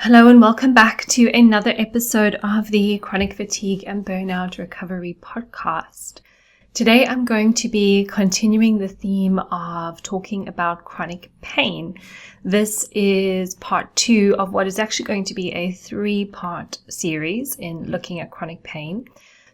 Hello and welcome back to another episode of the Chronic Fatigue and Burnout Recovery Podcast. Today I'm going to be continuing the theme of talking about chronic pain. This is part 2 of what is actually going to be a 3-part series in looking at chronic pain.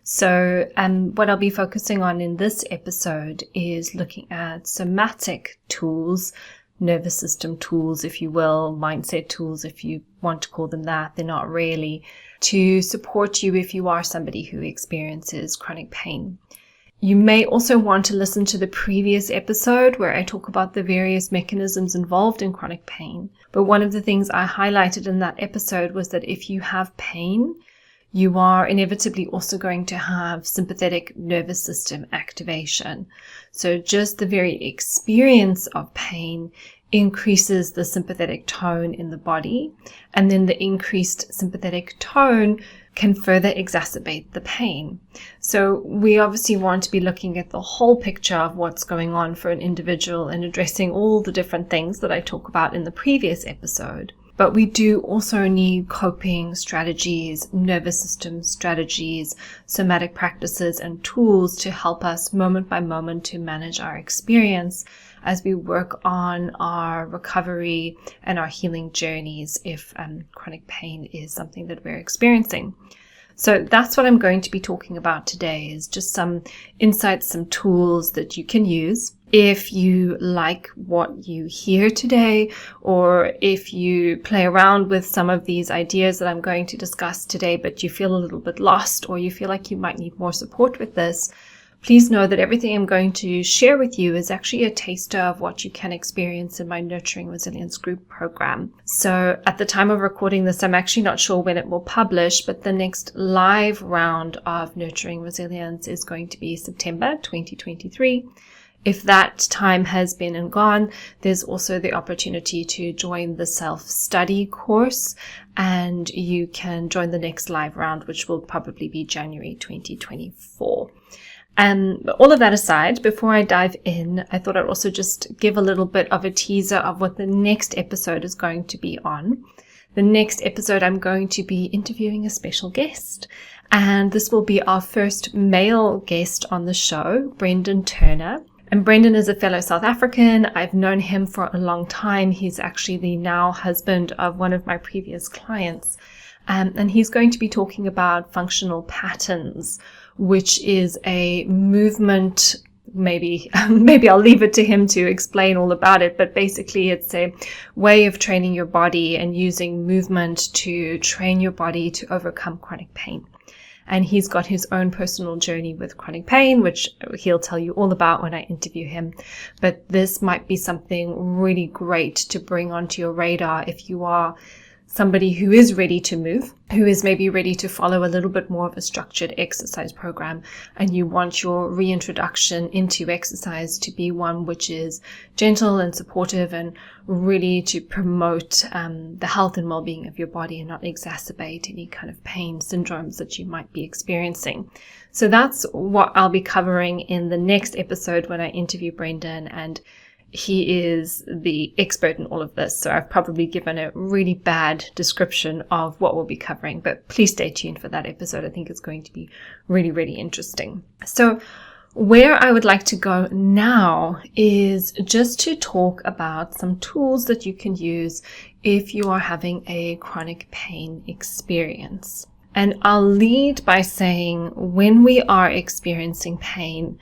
So what I'll be focusing on in this episode is looking at somatic tools, nervous system tools, if you will, mindset tools, if you want to call them that. They're not really, to support you if you are somebody who experiences chronic pain. You may also want to listen to the previous episode where I talk about the various mechanisms involved in chronic pain. But one of the things I highlighted in that episode was that if you have pain, you are inevitably also going to have sympathetic nervous system activation. So just the very experience of pain increases the sympathetic tone in the body, and then the increased sympathetic tone can further exacerbate the pain. So we obviously want to be looking at the whole picture of what's going on for an individual and addressing all the different things that I talk about in the previous episode. But we do also need coping strategies, nervous system strategies, somatic practices, and tools to help us moment by moment to manage our experience as we work on our recovery and our healing journeys if chronic pain is something that we're experiencing. So that's what I'm going to be talking about today, is just some insights, some tools that you can use. If you like what you hear today, or if you play around with some of these ideas that I'm going to discuss today, but you feel a little bit lost, or you feel like you might need more support with this, please know that everything I'm going to share with you is actually a taster of what you can experience in my Nurturing Resilience group program. So at the time of recording this, I'm actually not sure when it will publish, but the next live round of Nurturing Resilience is going to be September 2023. If that time has been and gone, there's also the opportunity to join the self-study course, and you can join the next live round, which will probably be January 2024. All of that aside, before I dive in, I thought I'd also just give a little bit of a teaser of what the next episode is going to be on. The next episode, I'm going to be interviewing a special guest, and this will be our first male guest on the show, Brendan Turner. And Brendan is a fellow South African. I've known him for a long time. He's actually the now husband of one of my previous clients. And he's going to be talking about functional patterns, which is a movement. Maybe I'll leave it to him to explain all about it. But basically, it's a way of training your body and using movement to train your body to overcome chronic pain. And he's got his own personal journey with chronic pain, which he'll tell you all about when I interview him. But this might be something really great to bring onto your radar if you are somebody who is ready to move, who is maybe ready to follow a little bit more of a structured exercise program, and you want your reintroduction into exercise to be one which is gentle and supportive and really to promote the health and well-being of your body and not exacerbate any kind of pain syndromes that you might be experiencing. So that's what I'll be covering in the next episode when I interview Brendan, and he is the expert in all of this, so I've probably given a really bad description of what we'll be covering, but please stay tuned for that episode. I think it's going to be really, really interesting. So where I would like to go now is just to talk about some tools that you can use if you are having a chronic pain experience. And I'll lead by saying when we are experiencing pain,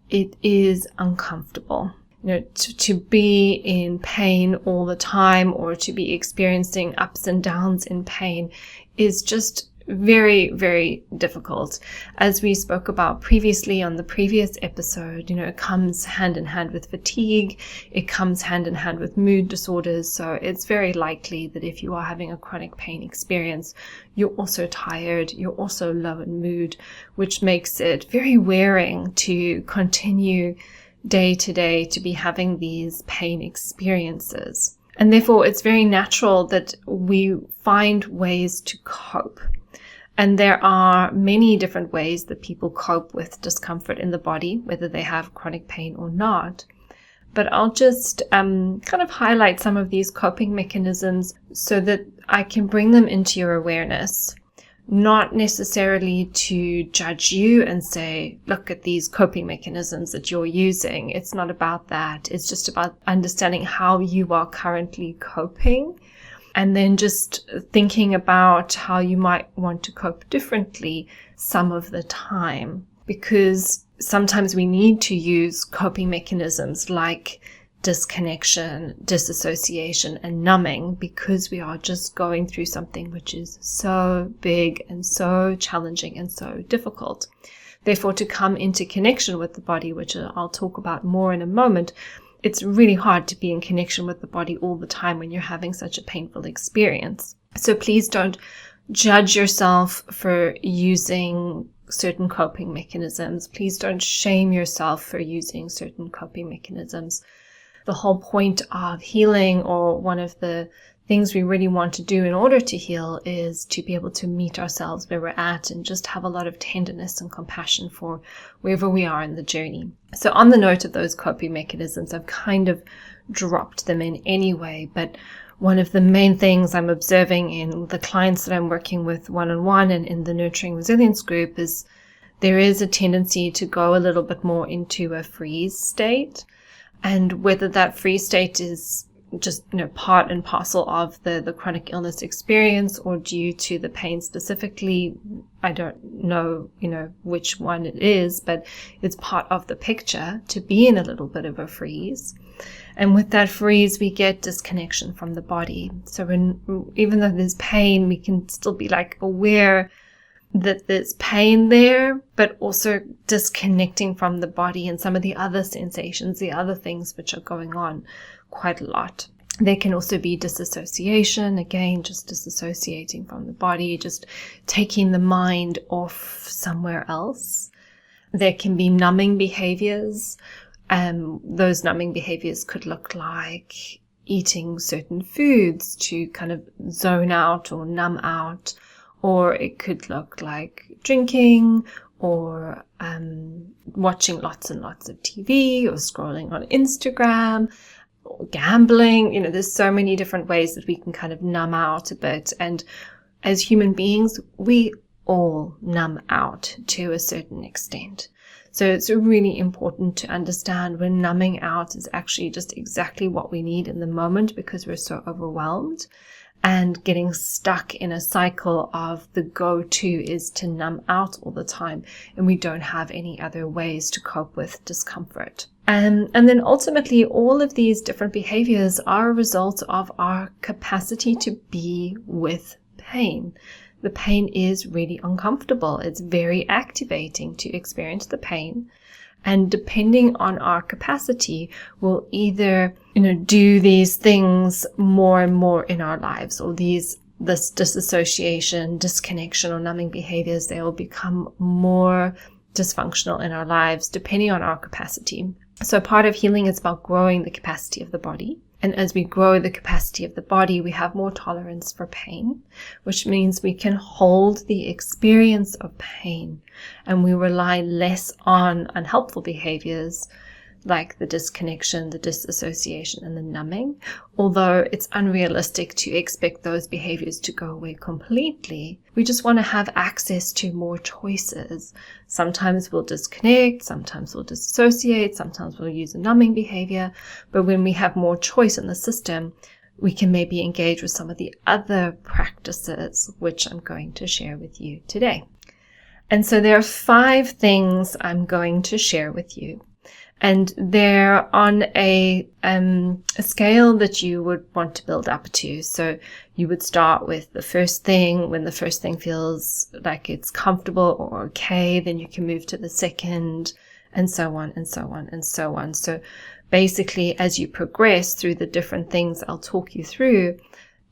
it is uncomfortable. To be in pain all the time or to be experiencing ups and downs in pain is just very, very difficult. As we spoke about previously on the previous episode, it comes hand in hand with fatigue. It comes hand in hand with mood disorders. So it's very likely that if you are having a chronic pain experience, you're also tired, you're also low in mood, which makes it very wearing to continue day to day to be having these pain experiences. And therefore, it's very natural that we find ways to cope. And there are many different ways that people cope with discomfort in the body, whether they have chronic pain or not. but I'll just kind of highlight some of these coping mechanisms so that I can bring them into your awareness. Not necessarily to judge you and say, look at these coping mechanisms that you're using. It's not about that. It's just about understanding how you are currently coping, and then just thinking about how you might want to cope differently some of the time. Because sometimes we need to use coping mechanisms like disconnection, disassociation, and numbing, because we are just going through something which is so big and so challenging and so difficult. Therefore, to come into connection with the body, which I'll talk about more in a moment, it's really hard to be in connection with the body all the time when you're having such a painful experience. So please don't judge yourself for using certain coping mechanisms. Please don't shame yourself for using certain coping mechanisms. The whole point of healing, or one of the things we really want to do in order to heal, is to be able to meet ourselves where we're at and just have a lot of tenderness and compassion for wherever we are in the journey. So on the note of those coping mechanisms, I've kind of dropped them in anyway, but one of the main things I'm observing in the clients that I'm working with one-on-one and in the Nurturing Resilience group is there is a tendency to go a little bit more into a freeze state. And whether that freeze state is just, part and parcel of the chronic illness experience or due to the pain specifically, I don't know, which one it is, but it's part of the picture to be in a little bit of a freeze. And with that freeze, we get disconnection from the body. So even though there's pain, we can still be aware that there's pain there, but also disconnecting from the body and some of the other sensations, the other things which are going on quite a lot. There can also be disassociation, again, just disassociating from the body, just taking the mind off somewhere else. There can be numbing behaviors. Those numbing behaviors could look like eating certain foods to kind of zone out or numb out. Or it could look like drinking, or watching lots and lots of TV, or scrolling on Instagram, or gambling. There's so many different ways that we can kind of numb out a bit. And as human beings, we all numb out to a certain extent. So it's really important to understand when numbing out is actually just exactly what we need in the moment, because we're so overwhelmed. And getting stuck in a cycle of the go-to is to numb out all the time, and we don't have any other ways to cope with discomfort. And then ultimately, all of these different behaviors are a result of our capacity to be with pain. The pain is really uncomfortable. It's very activating to experience the pain. And depending on our capacity, we'll either, do these things more and more in our lives, or this disassociation, disconnection, or numbing behaviors, they will become more dysfunctional in our lives, depending on our capacity. So part of healing is about growing the capacity of the body. And as we grow the capacity of the body, we have more tolerance for pain, which means we can hold the experience of pain, and we rely less on unhelpful behaviors like the disconnection, the disassociation, and the numbing. Although it's unrealistic to expect those behaviors to go away completely, we just want to have access to more choices. Sometimes we'll disconnect, sometimes we'll disassociate, sometimes we'll use a numbing behavior. But when we have more choice in the system, we can maybe engage with some of the other practices, which I'm going to share with you today. And so there are 5 things I'm going to share with you. And they're on a scale that you would want to build up to. So you would start with the first thing. When the first thing feels like it's comfortable or okay, then you can move to the second, and so on, and so on, and so on. So basically, as you progress through the different things I'll talk you through,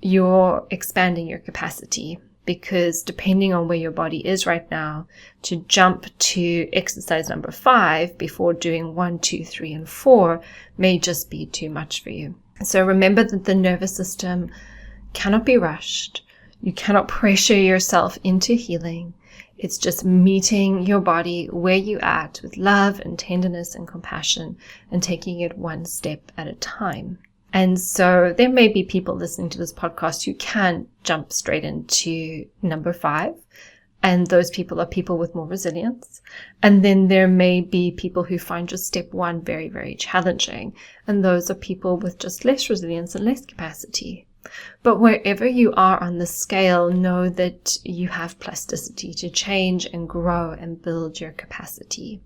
you're expanding your capacity. Because depending on where your body is right now, to jump to exercise number 5 before doing 1, 2, 3, and 4 may just be too much for you. So remember that the nervous system cannot be rushed. You cannot pressure yourself into healing. It's just meeting your body where you're at with love and tenderness and compassion and taking it one step at a time. And so there may be people listening to this podcast who can jump straight into number 5. And those people are people with more resilience. And then there may be people who find just step 1 very, very challenging. And those are people with just less resilience and less capacity. But wherever you are on the scale, know that you have plasticity to change and grow and build your capacity.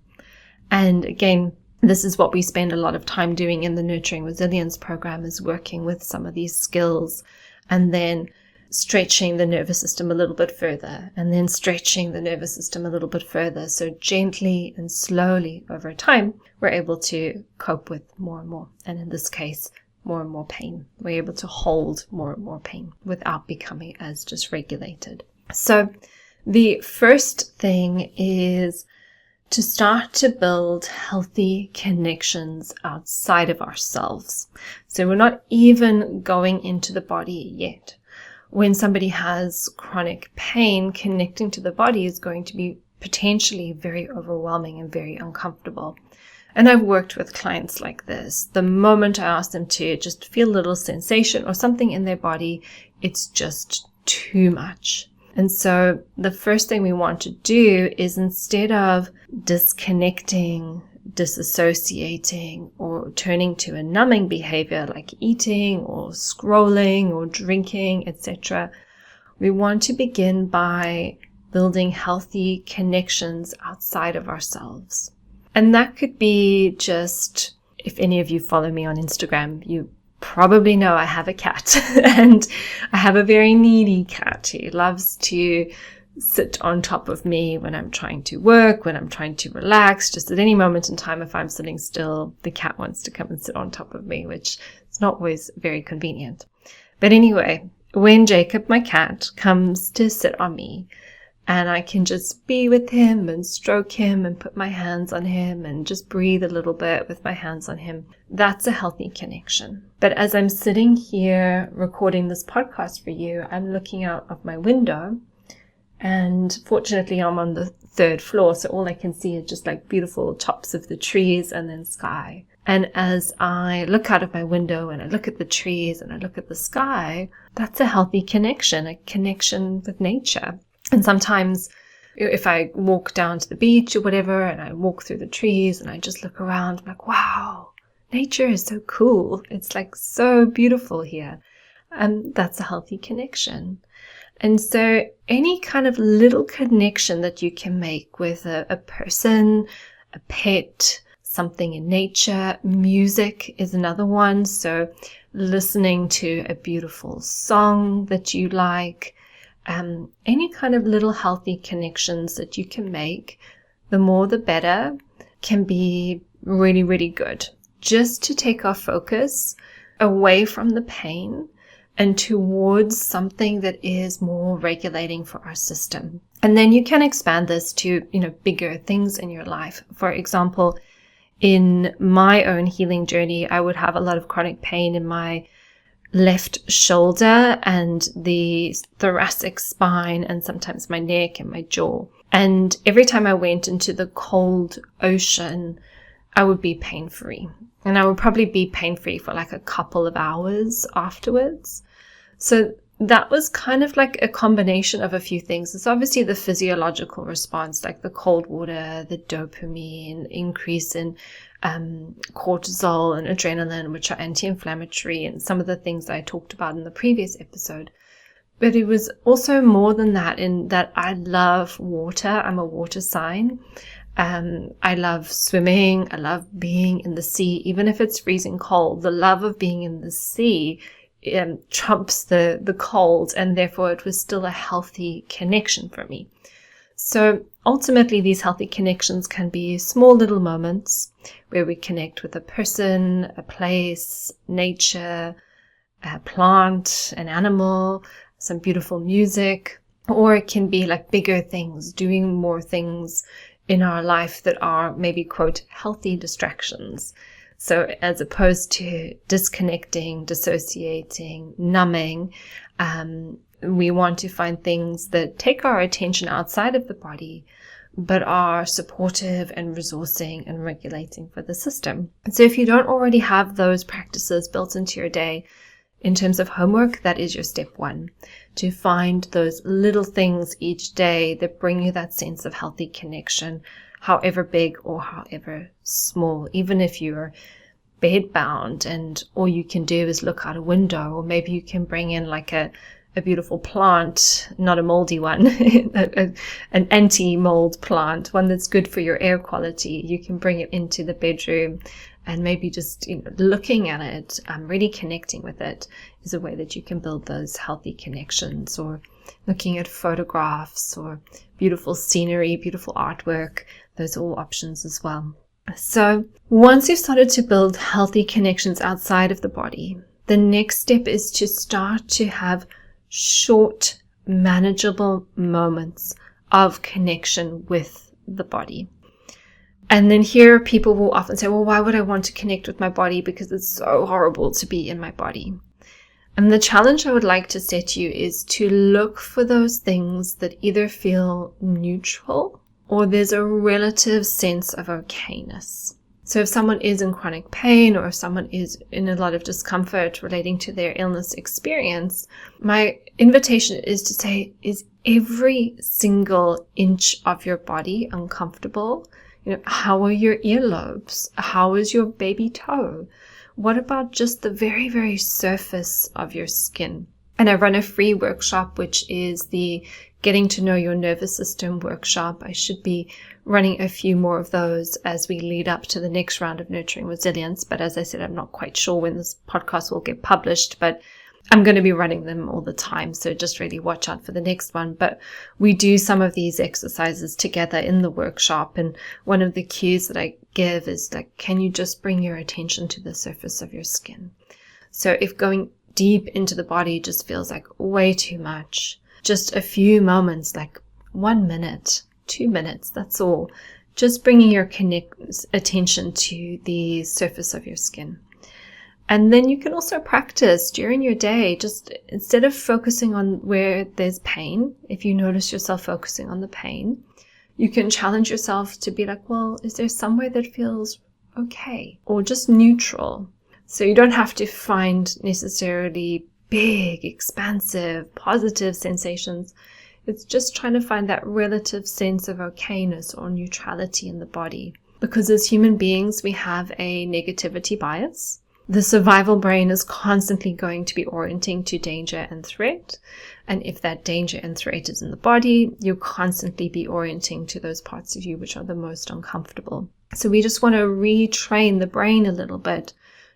And again, this is what we spend a lot of time doing in the Nurturing Resilience program, is working with some of these skills and then stretching the nervous system a little bit further, and then stretching the nervous system a little bit further. So gently and slowly over time, we're able to cope with more and more. And in this case, more and more pain. We're able to hold more and more pain without becoming as dysregulated. So the first thing is to start to build healthy connections outside of ourselves. So we're not even going into the body yet. When somebody has chronic pain, connecting to the body is going to be potentially very overwhelming and very uncomfortable. And I've worked with clients like this. The moment I ask them to just feel a little sensation or something in their body, it's just too much. And so the first thing we want to do is, instead of disconnecting, disassociating, or turning to a numbing behavior like eating or scrolling or drinking, etc., we want to begin by building healthy connections outside of ourselves. And that could be just, if any of you follow me on Instagram, you probably know I have a cat, and I have a very needy cat who loves to sit on top of me when I'm trying to work, when I'm trying to relax. Just at any moment in time, if I'm sitting still, the cat wants to come and sit on top of me, which is not always very convenient. But anyway, when Jacob, my cat, comes to sit on me, and I can just be with him and stroke him and put my hands on him and just breathe a little bit with my hands on him, that's a healthy connection. But as I'm sitting here recording this podcast for you, I'm looking out of my window, and fortunately I'm on the 3rd floor, so all I can see is just like beautiful tops of the trees and then sky. And as I look out of my window and I look at the trees and I look at the sky, that's a healthy connection, a connection with nature. And sometimes if I walk down to the beach or whatever, and I walk through the trees and I just look around, I'm like, wow, nature is so cool. It's like so beautiful here. And that's a healthy connection. And so any kind of little connection that you can make with a person, a pet, something in nature, music is another one. So listening to a beautiful song that you like, any kind of little healthy connections that you can make, the more the better, can be really, really good. Just to take our focus away from the pain and towards something that is more regulating for our system. And then you can expand this to, bigger things in your life. For example, in my own healing journey, I would have a lot of chronic pain in my left shoulder and the thoracic spine, and sometimes my neck and my jaw. And every time I went into the cold ocean, I would be pain-free. And I would probably be pain-free for like a couple of hours afterwards. So that was kind of like a combination of a few things. It's obviously the physiological response, like the cold water, the dopamine, increase in cortisol and adrenaline, which are anti-inflammatory, and some of the things I talked about in the previous episode. But it was also more than that, in that I love water. I'm a water sign. I love swimming. I love being in the sea, even if it's freezing cold. The love of being in the sea trumps the cold, and therefore it was still a healthy connection for me. So ultimately, these healthy connections can be small little moments where we connect with a person, a place, nature, a plant, an animal, some beautiful music, or it can be like bigger things, doing more things in our life that are maybe, quote, healthy distractions. So as opposed to disconnecting, dissociating, numbing, We want to find things that take our attention outside of the body, but are supportive and resourcing and regulating for the system. And so if you don't already have those practices built into your day, in terms of homework, that is your step one, to find those little things each day that bring you that sense of healthy connection, however big or however small. Even if you're bedbound and all you can do is look out a window, or maybe you can bring in like a beautiful plant, not a moldy one, an anti-mold plant, one that's good for your air quality. You can bring it into the bedroom, and maybe just looking at it, really connecting with it is a way that you can build those healthy connections. Or looking at photographs or beautiful scenery, beautiful artwork, those are all options as well. So once you've started to build healthy connections outside of the body, the next step is to start to have short, manageable moments of connection with the body. And then here people will often say, well, why would I want to connect with my body? Because it's so horrible to be in my body. And the challenge I would like to set you is to look for those things that either feel neutral or there's a relative sense of okayness. So if someone is in chronic pain, or if someone is in a lot of discomfort relating to their illness experience, my invitation is to say, is every single inch of your body uncomfortable? How are your earlobes? How is your baby toe? What about just the very, very surface of your skin? And I run a free workshop, which is the Getting to Know Your Nervous System workshop. I should be running a few more of those as we lead up to the next round of Nurturing Resilience. But as I said, I'm not quite sure when this podcast will get published, but I'm going to be running them all the time. So just really watch out for the next one. But we do some of these exercises together in the workshop. And one of the cues that I give is like, can you just bring your attention to the surface of your skin? So if going deep into the body just feels like way too much, just a few moments, like 1 minute, 2 minutes, that's all. Just bringing your attention to the surface of your skin. And then you can also practice during your day, just instead of focusing on where there's pain, if you notice yourself focusing on the pain, you can challenge yourself to be like, well, is there somewhere that feels okay or just neutral? So you don't have to find necessarily big, expansive, positive sensations. It's just trying to find that relative sense of okayness or neutrality in the body. Because as human beings, we have a negativity bias. The survival brain is constantly going to be orienting to danger and threat. And if that danger and threat is in the body, you'll constantly be orienting to those parts of you which are the most uncomfortable. So we just want to retrain the brain a little bit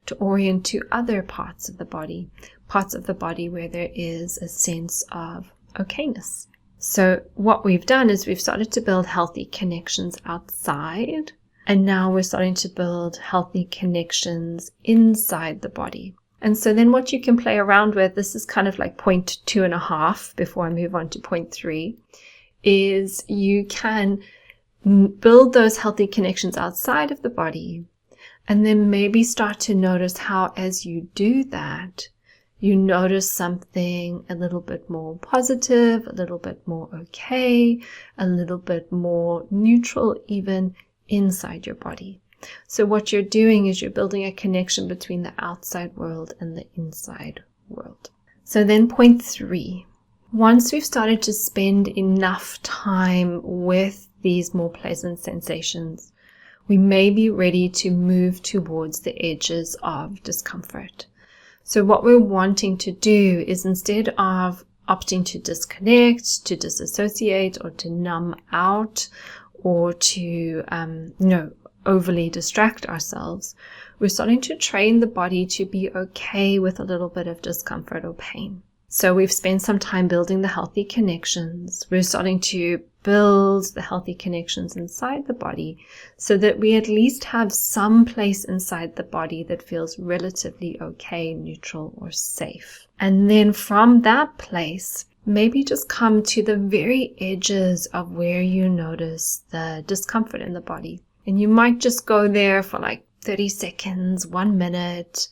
to orient to other parts of the body where there is a sense of okayness. So what we've done is we've started to build healthy connections outside, and now we're starting to build healthy connections inside the body. And so then what you can play around with, this is kind of like point 2.5 before I move on to point 3, is you can build those healthy connections outside of the body, and then maybe start to notice how as you do that, you notice something a little bit more positive, a little bit more okay, a little bit more neutral even inside your body. So what you're doing is you're building a connection between the outside world and the inside world. So then point 3, once we've started to spend enough time with these more pleasant sensations, we may be ready to move towards the edges of discomfort. So what we're wanting to do is, instead of opting to disconnect, to disassociate, or to numb out, or to overly distract ourselves, we're starting to train the body to be okay with a little bit of discomfort or pain. So we've spent some time building the healthy connections. We're starting to build the healthy connections inside the body so that we at least have some place inside the body that feels relatively okay, neutral, or safe. And then from that place, maybe just come to the very edges of where you notice the discomfort in the body. And you might just go there for like 30 seconds, 1 minute,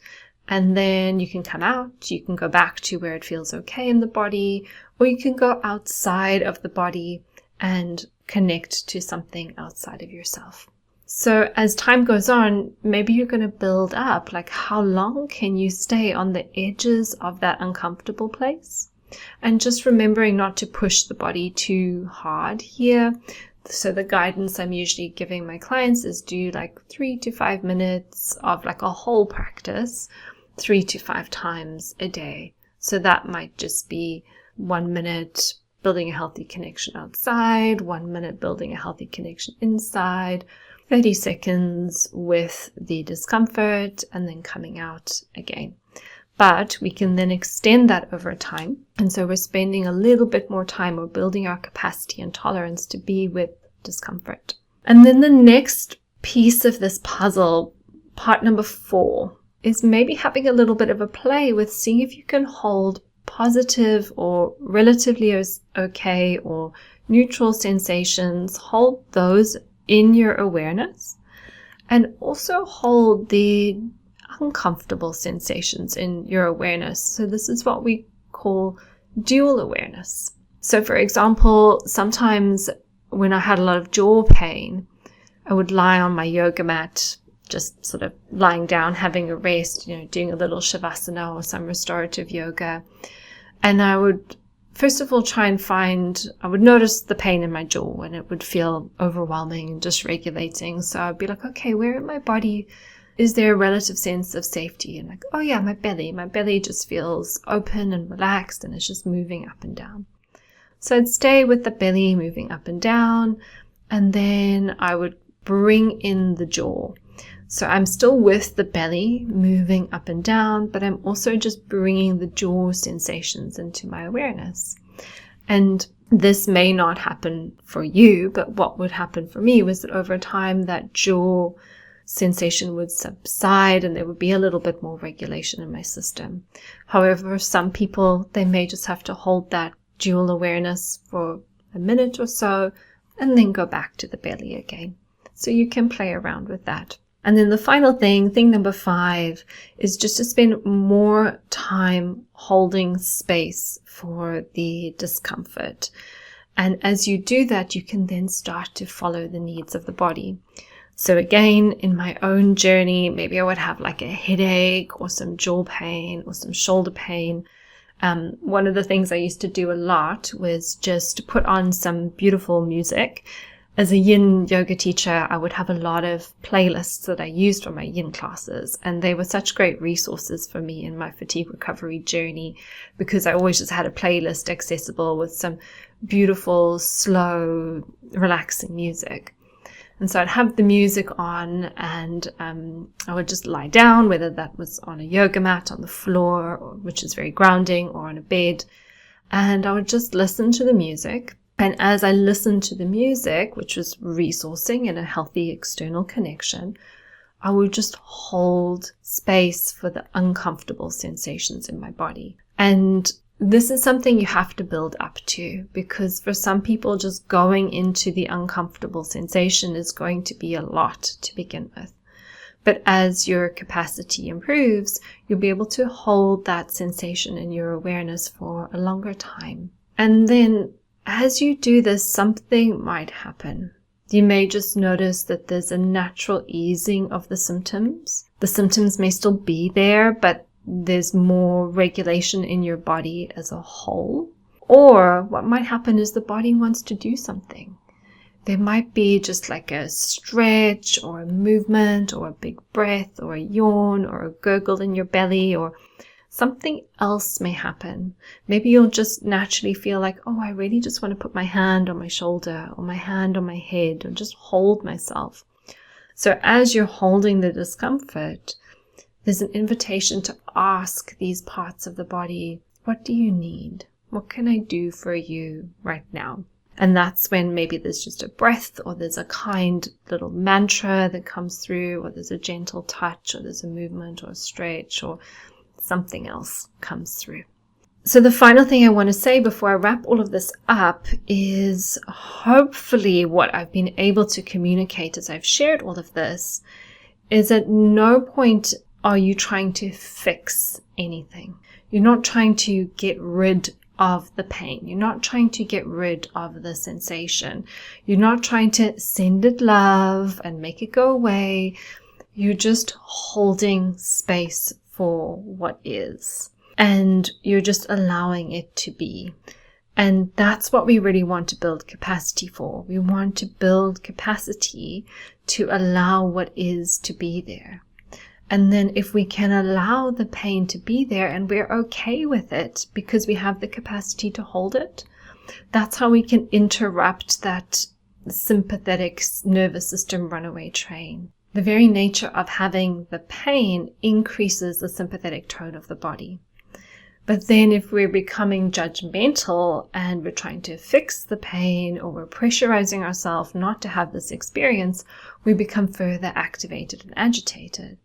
And then you can come out, you can go back to where it feels okay in the body, or you can go outside of the body and connect to something outside of yourself. So as time goes on, maybe you're going to build up, like how long can you stay on the edges of that uncomfortable place? And just remembering not to push the body too hard here. So the guidance I'm usually giving my clients is do like 3 to 5 minutes of like a whole practice 3 to 5 times a day. So that might just be 1 minute building a healthy connection outside, 1 minute building a healthy connection inside, 30 seconds with the discomfort, and then coming out again. But we can then extend that over time. And so we're spending a little bit more time or building our capacity and tolerance to be with discomfort. And then the next piece of this puzzle, part number 4, is maybe having a little bit of a play with seeing if you can hold positive or relatively okay or neutral sensations, hold those in your awareness, and also hold the uncomfortable sensations in your awareness. So this is what we call dual awareness. So for example, sometimes when I had a lot of jaw pain, I would lie on my yoga mat, just sort of lying down, having a rest, doing a little shavasana or some restorative yoga. And I would, first of all, I would notice the pain in my jaw and it would feel overwhelming and dysregulating. So I'd be like, okay, where in my body is there a relative sense of safety? And like, oh yeah, my belly just feels open and relaxed and it's just moving up and down. So I'd stay with the belly moving up and down, and then I would bring in the jaw. So I'm still with the belly moving up and down, but I'm also just bringing the jaw sensations into my awareness. And this may not happen for you, but what would happen for me was that over time that jaw sensation would subside and there would be a little bit more regulation in my system. However, some people, they may just have to hold that dual awareness for a minute or so and then go back to the belly again. So you can play around with that. And then the final thing number 5, is just to spend more time holding space for the discomfort. And as you do that, you can then start to follow the needs of the body. So again, in my own journey, maybe I would have like a headache or some jaw pain or some shoulder pain. One of the things I used to do a lot was just put on some beautiful music. As a yin yoga teacher, I would have a lot of playlists that I used for my yin classes, and they were such great resources for me in my fatigue recovery journey because I always just had a playlist accessible with some beautiful, slow, relaxing music. And so I'd have the music on and I would just lie down, whether that was on a yoga mat on the floor, which is very grounding, or on a bed, and I would just listen to the music. And as I listened to the music, which was resourcing and a healthy external connection, I would just hold space for the uncomfortable sensations in my body. And this is something you have to build up to, because for some people, just going into the uncomfortable sensation is going to be a lot to begin with. But as your capacity improves, you'll be able to hold that sensation in your awareness for a longer time. And then as you do this, something might happen. You may just notice that there's a natural easing of the symptoms. The symptoms may still be there, but there's more regulation in your body as a whole. Or what might happen is the body wants to do something. There might be just like a stretch or a movement or a big breath or a yawn or a gurgle in your belly, or something else may happen. Maybe you'll just naturally feel like, oh, I really just want to put my hand on my shoulder or my hand on my head or just hold myself. So as you're holding the discomfort, there's an invitation to ask these parts of the body, what do you need? What can I do for you right now? And that's when maybe there's just a breath, or there's a kind little mantra that comes through, or there's a gentle touch, or there's a movement or a stretch, or something else comes through. So the final thing I want to say before I wrap all of this up is hopefully what I've been able to communicate as I've shared all of this is at no point are you trying to fix anything. You're not trying to get rid of the pain. You're not trying to get rid of the sensation. You're not trying to send it love and make it go away. You're just holding space for what is. And you're just allowing it to be. And that's what we really want to build capacity for. We want to build capacity to allow what is to be there. And then if we can allow the pain to be there and we're okay with it because we have the capacity to hold it, that's how we can interrupt that sympathetic nervous system runaway train. The very nature of having the pain increases the sympathetic tone of the body. But then if we're becoming judgmental and we're trying to fix the pain, or we're pressurizing ourselves not to have this experience, we become further activated and agitated.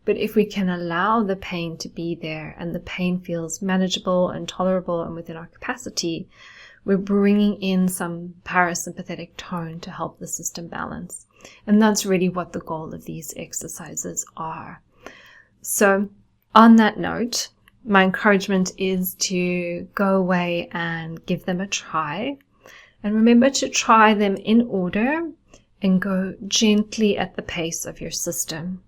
But if we can allow the pain to be there and the pain feels manageable and tolerable and within our capacity, we're bringing in some parasympathetic tone to help the system balance. And that's really what the goal of these exercises are. So on that note, my encouragement is to go away and give them a try. And remember to try them in order and go gently at the pace of your system.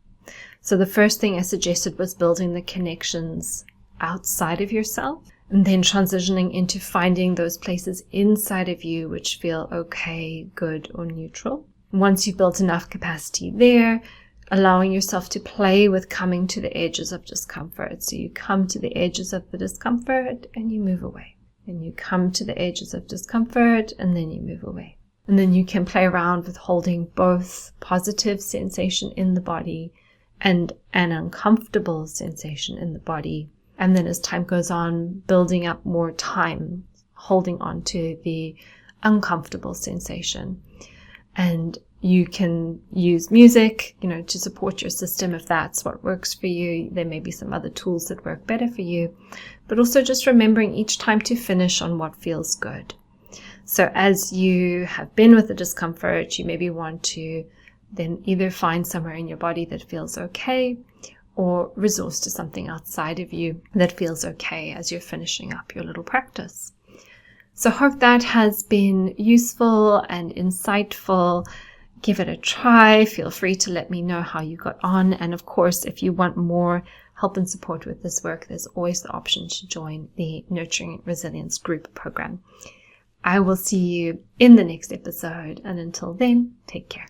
So the first thing I suggested was building the connections outside of yourself, and then transitioning into finding those places inside of you which feel okay, good, or neutral. Once you've built enough capacity there, allowing yourself to play with coming to the edges of discomfort. So you come to the edges of the discomfort and you move away. And you come to the edges of discomfort and then you move away. And then you can play around with holding both positive sensation in the body and an uncomfortable sensation in the body. And then as time goes on, building up more time, holding on to the uncomfortable sensation. And you can use music, to support your system if that's what works for you. There may be some other tools that work better for you, but also just remembering each time to finish on what feels good. So as you have been with the discomfort, you maybe want to then either find somewhere in your body that feels okay, or resource to something outside of you that feels okay as you're finishing up your little practice. So I hope that has been useful and insightful. Give it a try. Feel free to let me know how you got on. And of course, if you want more help and support with this work, there's always the option to join the Nurturing Resilience Group program. I will see you in the next episode. And until then, take care.